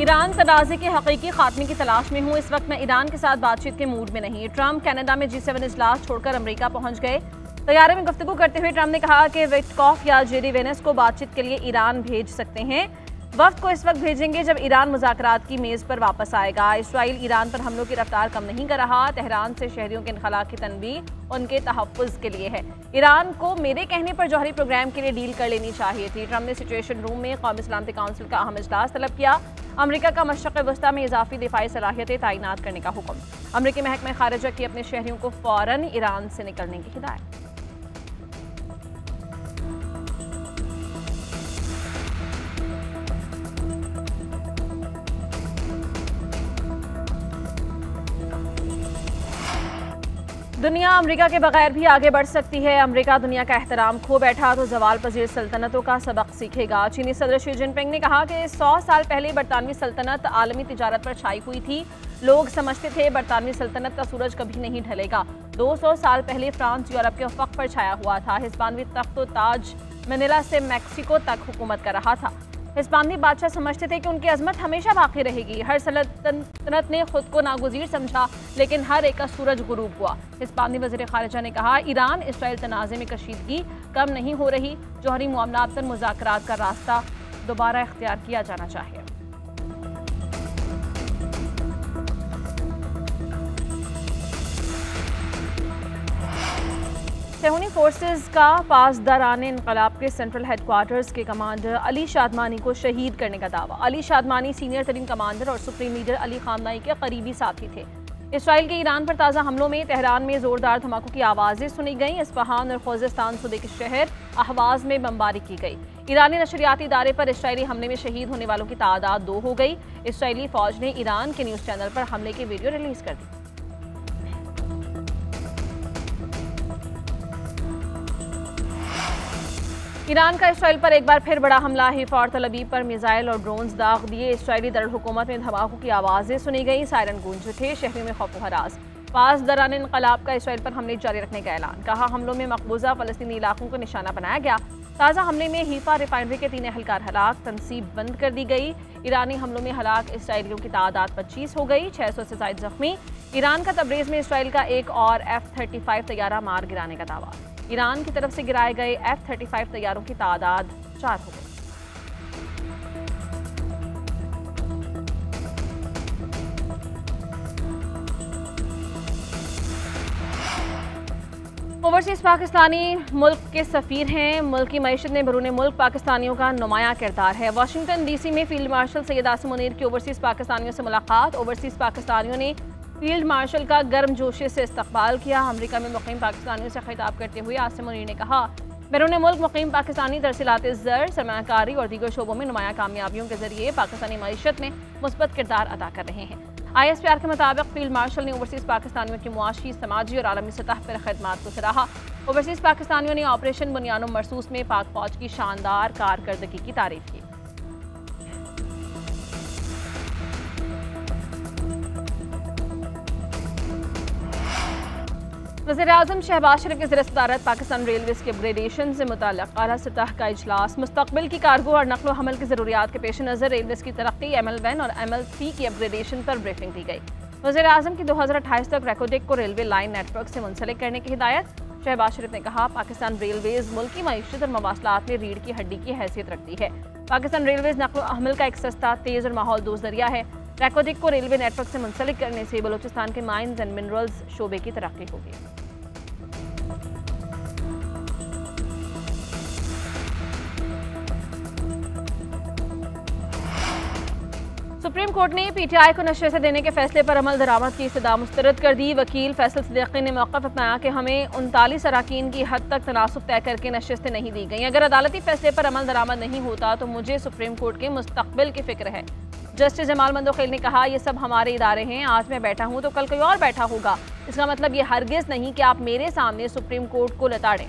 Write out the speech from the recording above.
Iran तनाज़े के हकीकी खात्मे की तलाश में हूँ। इस वक्त मैं ईरान के साथ बातचीत के मूड में नहीं। ट्रंप कनाडा में G7 इजलास छोड़कर अमेरिका पहुंच गए। तैयारे में गुफ्तगू करते हुए ट्रंप ने कहा कि विटकॉफ या जेडी वेनेस को बातचीत के लिए ईरान भेज सकते हैं। वफ्द को इस वक्त भेजेंगे जब ईरान मुज़ाकरात की मेज़ पर वापस आएगा। इसराइल ईरान पर हमलों की रफ्तार कम नहीं कर रहा। तेहरान से शहरियों के इनखला की तनबीह उनके तहफ़्फ़ुज़ के लिए है। ईरान को मेरे कहने पर जौहरी प्रोग्राम के लिए डील कर लेनी चाहिए थी। ट्रंप ने सिचुएशन रूम में कौमी सलामती काउंसिल का अहम इजलास तलब किया। अमेरिका का मशरक़ वस्ता में इजाफी दिफाई सलाहियतें तैनात करने का हुक्म। अमेरिकी महकमा खारिजा की अपने शहरियों को फ़ौरन ईरान से निकलने की हिदायत। दुनिया अमेरिका के बगैर भी आगे बढ़ सकती है। अमेरिका दुनिया का एहतराम खो बैठा तो जवाल पजीर सल्तनतों का सबक सीखेगा। चीनी सदर शी जिनपिंग ने कहा कि 100 साल पहले बरतानवी सल्तनत आलमी तिजारत पर छाई हुई थी। लोग समझते थे बरतानवी सल्तनत का सूरज कभी नहीं ढलेगा। 200 साल पहले फ्रांस यूरोप के उफ़क़ पर छाया हुआ था। हिस्पानवी तख्त ताज मनीला से मैक्सिको तक हुकूमत कर रहा था। हिस्पानी बादशाह समझते थे कि उनकी अजमत हमेशा बाकी रहेगी। हर सल्तनत ने खुद को नागुज़ीर समझा, लेकिन हर एक का सूरज गुरूब हुआ। हिस्पानी वज़ीर ख़ारिजा ने कहा, ईरान इसराइल तनाज़े में कशीदगी कम नहीं हो रही। जौहरी मामलात पर मुज़ाकरात का रास्ता दोबारा इख्तियार किया जाना चाहिए। सेहूनी फोर्सेस का पासदारान इनकलाब के सेंट्रल हेडक्वार्टर्स के कमांडर अली शादमानी को शहीद करने का दावा। अली शादमानी सीनियर तरीन कमांडर और सुप्रीम लीडर अली खामनाई के करीबी साथी थे। इसराइल के ईरान पर ताज़ा हमलों में तेहरान में ज़ोरदार धमाकों की आवाज़ें सुनी गईं। इस्फहान और खोज़िस्तान सूबे के शहर अहवाज़ में बमबारी की गई। ईरानी नशरियाती इदारे पर इसराइली हमले में शहीद होने वालों की तादाद 2 हो गई। इसराइली फ़ौज ने ईरान के न्यूज़ चैनल पर हमले की वीडियो रिलीज़ कर दी। ईरान का इसराइल पर एक बार फिर बड़ा हमला। हिफार तल अबीब पर मिसाइल और ड्रोन्स दाग दिए। इसराइली दारुल-हुकूमत में धमाकों की आवाज़ें सुनी गई। सायरन गूंज उठे। शहरों में खौफ व हरास। पासदारान इनकलाब का इसराइल पर हमले जारी रखने का ऐलान। कहा, हमलों में मकबूजा फ़लस्तीनी इलाकों को निशाना बनाया गया। ताज़ा हमले में हीफा रिफाइनरी के 3 एहलकार हलाक। तनसीब बंद कर दी गई। ईरानी हमलों में हलाक इसराइलियों की तादाद 25 हो गई। 600 से ज़ायद जख्मी। ईरान का तबरेज़ में इसराइल का एक और F-35 तैयारा मार गिराने का दावा। ईरान की तरफ से गिराए गए F-35 तैयारों की तादाद 4 हो गई। ओवरसीज पाकिस्तानी मुल्क के सफ़ीर हैं। मुल्क की मईशत में बैरून मुल्क पाकिस्तानियों का नुमाया किरदार है। वाशिंगटन DC में फील्ड मार्शल सैयद आसिम मुनीर की ओवरसीज पाकिस्तानियों से मुलाकात। ओवरसीज पाकिस्तानियों ने फील्ड मार्शल का गर्म जोशी से इस्तकबाल किया। अमेरिका में मुकीम पाकिस्तानियों से खिताब करते हुए आसिम मुनीर ने कहा, बैरून मुल्क मुकीम पाकिस्तानी तरसीलात ज़र, सरमायाकारी और दीगर शोबों में नुमाया कामयाबियों के जरिए पाकिस्तानी मईशत में मुस्बत किरदार अदा कर रहे हैं। ISPR के मुताबिक फील्ड मार्शल ने ओवरसीज़ पाकिस्तानियों की मुआशी, समाजी और आलमी सतह पर खदमात को सराहा। ओवरसीज़ पाकिस्तानियों ने ऑपरेशन बुनियानो मरसूस में पाक फौज की शानदार कारकर्दगी की तारीफ की। वज़ीर-ए-आज़म शहबाज शरीफ की ज़ेर सदारत पाकिस्तान रेलवेज़ के अपग्रेडेशन से मुताल्लिक़ आला सतह का इजलास। मुस्तक़बिल की कार्गो और नक़्ल व हमल की ज़रूरियात के पेश नज़र रेलवेज़ की तरक्की, ML1 और ML3 की अपग्रेडेशन पर ब्रीफिंग दी गई। वज़ीर-ए-आज़म की 2028 तक रेकोडेक को रेलवे लाइन नेटवर्क से मुंसलिक करने की हिदायत। शहबाज शरीफ ने कहा, पाकिस्तान रेलवेज़ मुल्क की मईशत और मवासलात में रीढ़ की हड्डी की हैसियत रखती है। पाकिस्तान रेलवेज़ नक़्ल व हमल का एक सस्ता, तेज़ और माहौल दोस्त ज़रिया है। रेकोडेक को रेलवे नेटवर्क से मुंसलिक करने से बलूचिस्तान के माइंस एंड मिनरल्स शोबे की तरक्की होगी। सुप्रीम कोर्ट ने PTI को नशे से देने के फैसले पर अमल दरामद की इस्तदा मुस्तरद कर दी। वकील फैसल सिद्दीकी ने मौक़िफ़ अपनाया कि हमें 39 अराकीन की हद तक तनासुब तय करके नशिस्तें नहीं दी गई। अगर अदालती फैसले पर अमल दरामद नहीं होता तो मुझे सुप्रीम कोर्ट के मुस्तक़बिल की फ़िक्र है। जस्टिस जमाल मंदोखेल ने कहा, ये सब हमारे इदारे हैं। आज मैं बैठा हूँ तो कल कोई और बैठा होगा। इसका मतलब ये हरगिज़ नहीं कि आप मेरे सामने सुप्रीम कोर्ट को लताड़ें।